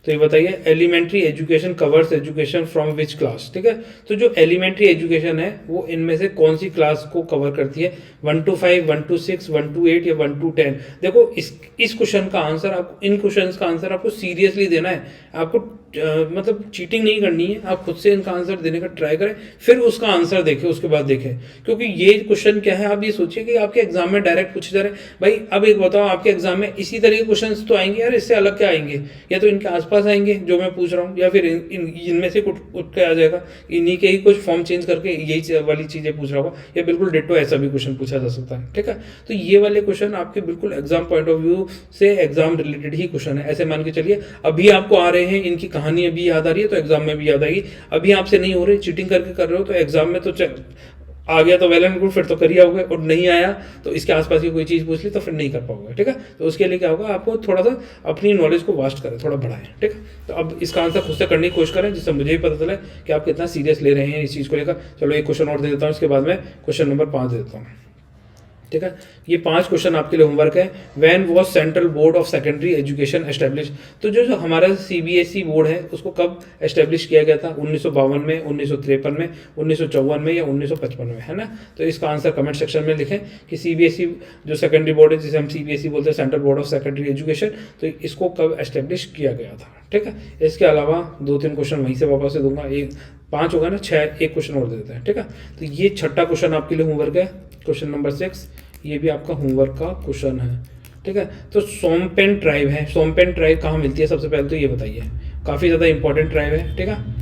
तो ये बताइए, elementary education covers education from which class, ठीक है। तो जो एलिमेंट्री एजुकेशन है वो इनमें से कौन सी क्लास को कवर करती है, 1 to 5, 1 to 6, 1 to 8 या 1 to 10। देखो इस क्वेश्चन का आंसर आपको, इन क्वेश्चंस का आंसर आपको सीरियसली देना है, आपको मतलब चीटिंग नहीं करनी है, आप खुद से इनका आंसर देने का ट्राई करें, फिर उसका आंसर देखें, उसके बाद देखें। क्योंकि ये क्वेश्चन क्या है, आप ये सोचिए कि आपके एग्जाम में डायरेक्ट पूछे जा रहे हैं। भाई अब एक बताओ, आपके एग्जाम में इसी तरह के क्वेश्चन तो आएंगे यार, इससे अलग क्या आएंगे, या तो इनके आसपास आएंगे जो मैं पूछ रहा हूँ, या फिर इनमें से उठ के आ जाएगा, इन्हीं के ही कुछ फॉर्म चेंज करके यही वाली चीजें पूछ रहा होगा, या बिल्कुल डिट्टो ऐसा भी क्वेश्चन पूछा जा सकता है, ठीक है। तो ये वाले क्वेश्चन आपके बिल्कुल एग्जाम पॉइंट ऑफ व्यू से एग्जाम रिलेटेड ही क्वेश्चन है। ऐसे मान के चलिए अभी आपको आ रहे हैं, इनकी कहानी अभी याद आ रही है, तो एग्जाम में भी याद आएगी। अभी आपसे नहीं हो रही, चीटिंग करके कर रहे हो, तो एग्जाम में तो आ गया तो वेल एंड गुड, फिर तो कर ही आओगे, और नहीं आया तो इसके आसपास की कोई चीज़ पूछ ली तो फिर नहीं कर पाओगे, ठीक है। तो उसके लिए क्या होगा, आपको थोड़ा सा अपनी नॉलेज को वास्ट करें, थोड़ा बढ़ाएं, ठीक है। तो अब इसका आंसर खुद से करने की कोशिश करें, जिससे मुझे भी पता चले कि आप कितना सीरियस ले रहे हैं इस चीज़ को लेकर। चलो एक क्वेश्चन और दे देता हूँ, इसके बाद में क्वेश्चन नंबर 5 दे देता हूँ, ठीक है। ये 5 क्वेश्चन आपके लिए होमवर्क है। When was central board of secondary education establish, तो जो हमारा CBSE बोर्ड है उसको कब एस्टेब्लिश किया गया था, 1952 में, 1953 में, 1954 में, या 1955 में, है ना। तो इसका आंसर कमेंट सेक्शन में लिखें कि CBSE जो सेकेंडरी बोर्ड है, जिसे हम CBSE बोलते हैं, central board of secondary education, तो इसको कब एस्टेब्लिश किया गया था, ठीक है। इसके अलावा 2-3 क्वेश्चन वहीं से वापस से दूंगा, 5 होगा ना, 6, एक क्वेश्चन और दे देते हैं, ठीक है। तो ये 6ठा क्वेश्चन आपके लिए होमवर्क है, क्वेश्चन नंबर 6, ये भी आपका होमवर्क का क्वेश्चन है, ठीक है। तो सोमपेन ट्राइब है, सोमपेन ट्राइब कहाँ मिलती है, सबसे पहले तो ये बताइए काफ़ी ज़्यादा इंपॉर्टेंट ट्राइब है, ठीक है।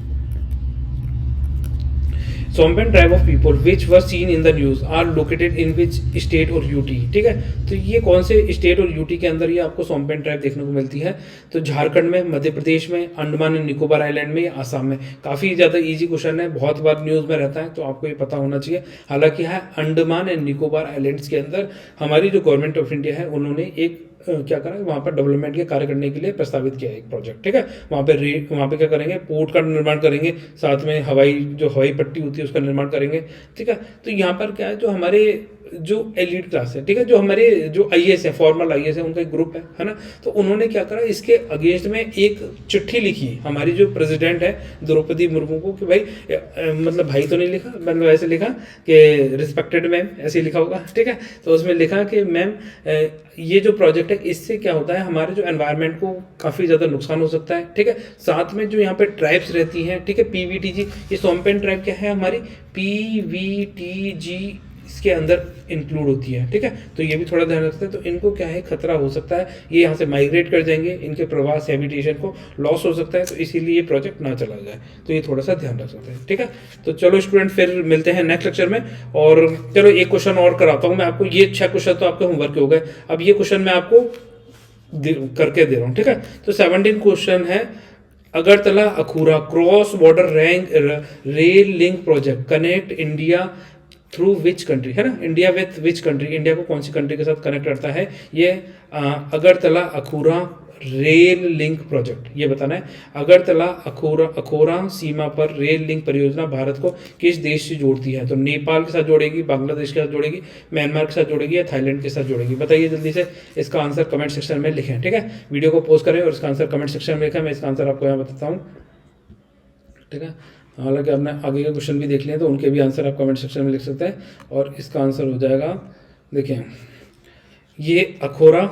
Shompen tribe of people which were seen in the news are located in which state और यूटी, ठीक है। तो ये कौन से स्टेट और यूटी के अंदर ये आपको सोम्पेन ट्राइब देखने को मिलती है? तो झारखंड में, मध्य प्रदेश में, अंडमान एंड निकोबार आइलैंड में, आसाम में। काफ़ी ज़्यादा इजी क्वेश्चन है, बहुत बार न्यूज़ में रहता है, तो आपको ये पता होना चाहिए। हालांकि है अंडमान एंड निकोबार आइलैंड्स के अंदर हमारी जो गवर्नमेंट ऑफ इंडिया है उन्होंने एक क्या करा, वहाँ पर डेवलपमेंट के कार्य करने के लिए प्रस्तावित किया है एक प्रोजेक्ट, ठीक है। वहाँ पे क्या करेंगे, पोर्ट का निर्माण करेंगे, साथ में हवाई पट्टी होती है उसका निर्माण करेंगे, ठीक है। तो यहाँ पर क्या है, जो हमारे जो एलीट क्लास है, ठीक है, जो हमारे जो आईएएस है, फॉर्मल आईएएस है, उनका एक ग्रुप है ना। तो उन्होंने क्या करा, इसके अगेंस्ट में एक चिट्ठी लिखी हमारी जो प्रेसिडेंट है द्रौपदी मुर्मू को, कि भाई मतलब भाई तो नहीं लिखा, मतलब ऐसे लिखा कि रिस्पेक्टेड मैम, ऐसे लिखा होगा, ठीक है। तो उसमें लिखा कि मैम ये जो प्रोजेक्ट है इससे क्या होता है, हमारे जो एनवायरनमेंट को काफ़ी ज़्यादा नुकसान हो सकता है, ठीक है। साथ में जो यहाँ पे ट्राइब्स रहती हैं, ठीक है, पीवीटीजी, ये सोम्पेन ट्राइब क्या है हमारी, पीवीटीजी इसके अंदर इंक्लूड होती है, ठीक है। तो ये भी थोड़ा ध्यान रखते हैं। तो इनको क्या है, खतरा हो सकता है, ये यहाँ से माइग्रेट कर जाएंगे, इनके प्रवास हैबिटेशन को लॉस हो सकता है, तो इसीलिए ये प्रोजेक्ट ना चला जाए, तो ये थोड़ा सा ध्यान रख सकते हैं, ठीक है। तो चलो स्टूडेंट, फिर मिलते हैं नेक्स्ट लेक्चर में। और चलो एक क्वेश्चन और कराता हूँ मैं आपको, ये 6 क्वेश्चन तो आपके होमवर्क के हो गए, अब ये क्वेश्चन मैं आपको करके दे रहा हूँ, ठीक है। तो 17 क्वेश्चन है, Agartala Akhaura cross border rail link project connect India through which country, है ना, India with which country, India को कौन सी कंट्री के साथ कनेक्ट करता है ये अगरतला अखूरा रेल लिंक प्रोजेक्ट, ये बताना है। अगरतला अखोरा सीमा पर रेल लिंक परियोजना भारत को किस देश से जोड़ती है? तो नेपाल के साथ जोड़ेगी, बांग्लादेश के साथ जोड़ेगी, म्यांमार के साथ जोड़ेगी या थाईलैंड के साथ जोड़ेगी? बताइए जल्दी से, इसका आंसर कमेंट सेक्शन में लिखें, ठीक है। वीडियो को पोस्ट करें और इसका आंसर कमेंट सेक्शन में लिखें, मैं इसका आंसर आपको यहाँ बताता हूँ, ठीक है। हालांकि आपने आगे के क्वेश्चन भी देख लिए, तो उनके भी आंसर आप कमेंट सेक्शन में लिख सकते हैं। और इसका आंसर हो जाएगा, देखिए, ये अखोरा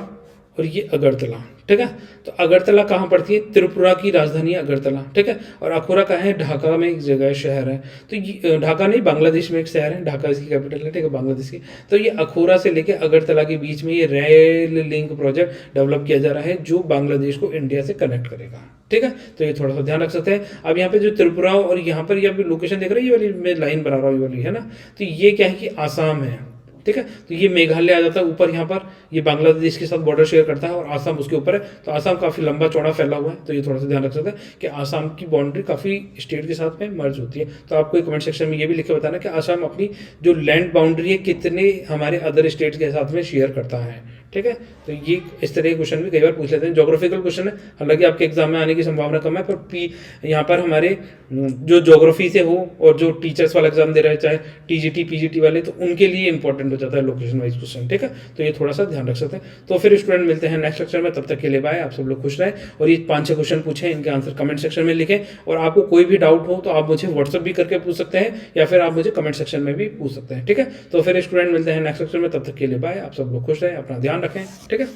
और ये अगरतला, ठीक है। तो अगरतला कहाँ पड़ती है? त्रिपुरा की राजधानी है अगरतला, ठीक है। और अखोरा कहाँ है? ढाका में एक जगह शहर है। तो ढाका नहीं, बांग्लादेश में एक शहर है, ढाका इसकी कैपिटल है, ठीक है, बांग्लादेश की। तो ये अखोरा से लेके अगरतला के बीच में ये रेल लिंक प्रोजेक्ट डेवलप किया जा रहा है, जो बांग्लादेश को इंडिया से कनेक्ट करेगा, ठीक है। तो ये थोड़ा सा ध्यान रख सकते हैं। अब यहाँ पे जो त्रिपुरा और यहाँ पर ये लोकेशन देख रहे हैं, ये वाली मैं लाइन बना रहा हूँ, ये वाली है ना, तो ये क्या है कि आसाम है, ठीक है। तो ये मेघालय आ जाता है ऊपर, यहाँ पर ये बांग्लादेश के साथ बॉर्डर शेयर करता है और आसाम उसके ऊपर है। तो आसाम काफ़ी लंबा चौड़ा फैला हुआ है, तो ये थोड़ा सा ध्यान रख सकते हैं कि आसाम की बाउंड्री काफ़ी स्टेट के साथ में मर्ज होती है। तो आपको कमेंट सेक्शन में ये भी लिख के बताना कि आसाम अपनी जो लैंड बाउंड्री है कितने हमारे अदर स्टेट के साथ में शेयर करता है, ठीक है। तो ये इस तरह के क्वेश्चन भी कई बार पूछ लेते हैं, ज्योग्राफिकल क्वेश्चन है, हालांकि आपके एग्जाम में आने की संभावना कम है, पर यहाँ पर हमारे जो ज्योग्राफी से हो और जो टीचर्स वाला एग्जाम दे रहे हैं, चाहे टीजीटी पीजीटी वाले, तो उनके लिए इंपॉर्टेंट हो जाता है लोकेशन वाइज क्वेश्चन, ठीक है। तो ये थोड़ा सा ध्यान रख सकते हैं। तो फिर स्टूडेंट मिलते हैं नेक्स्ट लेक्चर में, तब तक के लिए बाय, आप सब लोग खुश रहें। और ये 5-6 क्वेश्चन पूछे, इनके आंसर कमेंट सेक्शन में लिखें। और आपको कोई भी डाउट हो तो आप मुझे व्हाट्सअप भी करके पूछ सकते हैं, या फिर आप मुझे कमेंट सेक्शन में भी पूछ सकते हैं, ठीक है। तो फिर स्टूडेंट मिलते हैं नेक्स्ट लेक्चर में, तब तक के लिए बाय, आप सब लोग खुश रहें, अपना ध्यान रखें, ठीक है।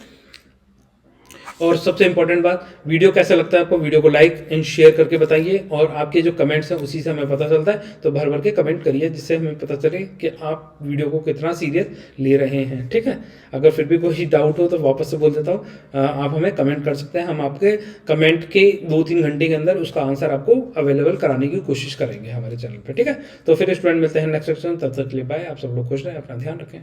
और सबसे इंपॉर्टेंट बात, वीडियो कैसा लगता है आपको, वीडियो को लाइक एंड शेयर करके बताइए। और आपके जो कमेंट्स हैं उसी से हमें पता चलता है, तो भर भर के कमेंट करिए, जिससे हमें पता चले कि आप वीडियो को कितना सीरियस ले रहे हैं, ठीक है। अगर फिर भी कोई डाउट हो तो वापस से बोल देता हूँ, आप हमें कमेंट कर सकते हैं, हम आपके कमेंट के 2-3 घंटे के अंदर उसका आंसर आपको अवेलेबल कराने की कोशिश करेंगे हमारे चैनल पर, ठीक है। तो फिर स्टूडेंट मिलते हैं नेक्स्ट सेक्शन, तब तक के लिए बाय, आप सब लोग खुश रहें, अपना ध्यान रखें।